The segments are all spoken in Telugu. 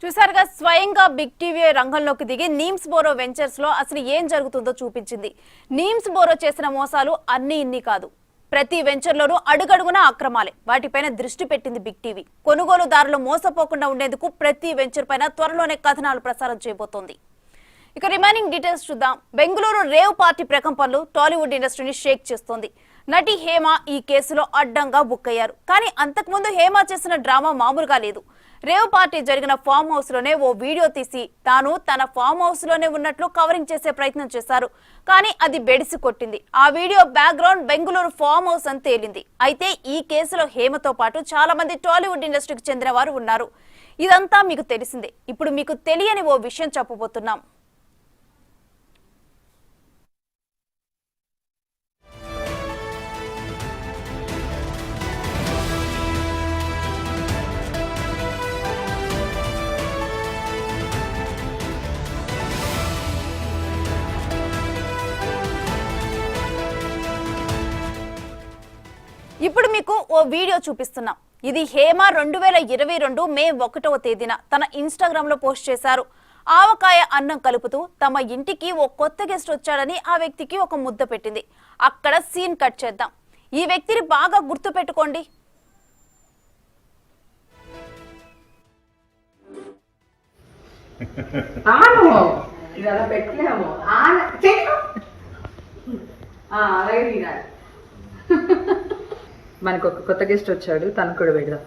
చూసారుగా స్వయంగా బిగ్ టీవీ రంగంలోకి దిగి నీమ్స్ బోరో వెంచర్స్ లో అసలు ఏం జరుగుతుందో చూపించింది. నీమ్స్ బోరో చేసిన మోసాలు అన్ని ఇన్ని కాదు. ప్రతి వెంచర్లోనూ అడుగడుగున అక్రమాలే. వాటిపైన దృష్టి పెట్టింది బిగ్ టీవీ. కొనుగోలుదారులు మోసపోకుండా ఉండేందుకు ప్రతి వెంచర్ పైన త్వరలోనే కథనాలు ప్రసారం చేయబోతోంది. ఇక రిమైనింగ్ డీటెయిల్స్ చూద్దాం. బెంగళూరు రేవ్ పార్టీ ప్రకంపనలు టాలీవుడ్ ఇండస్ట్రీని షేక్ చేస్తోంది. నటి హేమ ఈ కేసులో అడ్డంగా బుక్ అయ్యారు. కానీ అంతకుముందు హేమ చేసిన డ్రామా మామూలుగా లేదు. రేవ్ పార్టీ జరిగిన ఫామ్ హౌస్ లోనే ఓ వీడియో తీసి తాను తన ఫామ్ హౌస్ లోనే ఉన్నట్లు కవరింగ్ చేసే ప్రయత్నం చేశారు. కానీ అది బెడిసి కొట్టింది. ఆ video background Bengaluru farm house అని తేలింది. అయితే ఈ కేసులో హేమతో పాటు చాలా మంది టాలీవుడ్ ఇండస్ట్రీకి చెందిన వారు ఉన్నారు. ఇదంతా మీకు తెలిసిందే. ఇప్పుడు మీకు తెలియని ఓ విషయం చెప్పబోతున్నాం. ఇప్పుడు మీకు ఓ వీడియో చూపిస్తున్నాం. ఇది హేమ 2022 మే 1వ తేదీన తన ఇన్స్టాగ్రామ్ లో పోస్ట్ చేశారు. ఆవకాయ అన్నం కలుపుతూ తమ ఇంటికి ఓ కొత్త గెస్ట్ వచ్చాడని ఆ వ్యక్తికి ఒక ముద్ద పెట్టింది. అక్కడ సీన్ కట్ చేద్దాం. ఈ వ్యక్తిని బాగా గుర్తు పెట్టుకోండి. మనకు ఒక కొత్త గెస్ట్ వచ్చాడు, తను కూడా పెడదాం.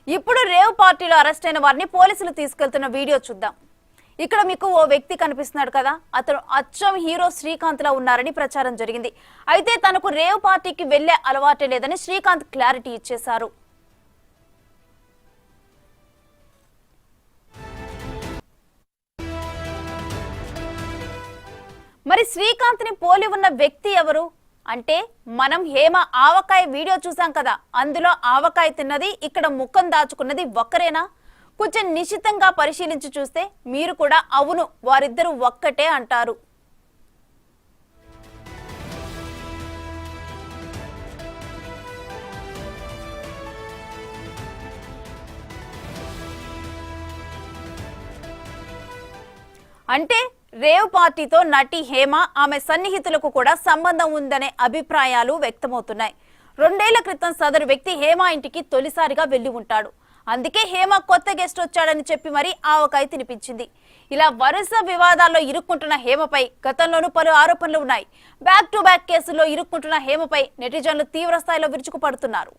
ఇప్పుడు రేవ్ పార్టీలో అరెస్ట్ అయిన వారిని పోలీసులు తీసుకెళ్తున్న వీడియో చూద్దాం. ఇక్కడ మీకు ఓ వ్యక్తి కనిపిస్తున్నాడు కదా, అతను అచ్చం హీరో శ్రీకాంత్ లా ఉన్నారని ప్రచారం జరిగింది. అయితే తనకు రేవ్ పార్టీకి వెళ్లే అలవాటే లేదని శ్రీకాంత్ క్లారిటీ ఇచ్చేశారు. మరి శ్రీకాంత్ ని పోలి ఉన్న వ్యక్తి ఎవరు అంటే, మనం హేమ ఆవకాయ వీడియో చూసాం కదా, అందులో ఆవకాయ తిన్నది, ఇక్కడ ముఖం దాచుకున్నది ఒక్కరేనా? కొంచెం నిశితంగా పరిశీలించి చూస్తే మీరు కూడా అవును వారిద్దరూ ఒక్కటే అంటారు. అంటే రేవ్ పార్టీతో నటి హేమ ఆమె సన్నిహితులకు కూడా సంబంధం ఉందనే అభిప్రాయాలు వ్యక్తమవుతున్నాయి. 2 ఏళ్ల క్రితం సదరు వ్యక్తి హేమ ఇంటికి తొలిసారిగా వెళ్లి ఉంటాడు. అందుకే హేమ కొత్త గెస్ట్ వచ్చాడని చెప్పి మరీ ఆవకాయ తినిపించింది. ఇలా వరుస వివాదాల్లో ఇరుక్కుంటున్న హేమపై గతంలోనూ పలు ఆరోపణలు ఉన్నాయి. బ్యాక్ టు బ్యాక్ కేసుల్లో ఇరుక్కుంటున్న హేమపై నెటిజన్లు తీవ్ర స్థాయిలో విరుచుకుపడుతున్నారు.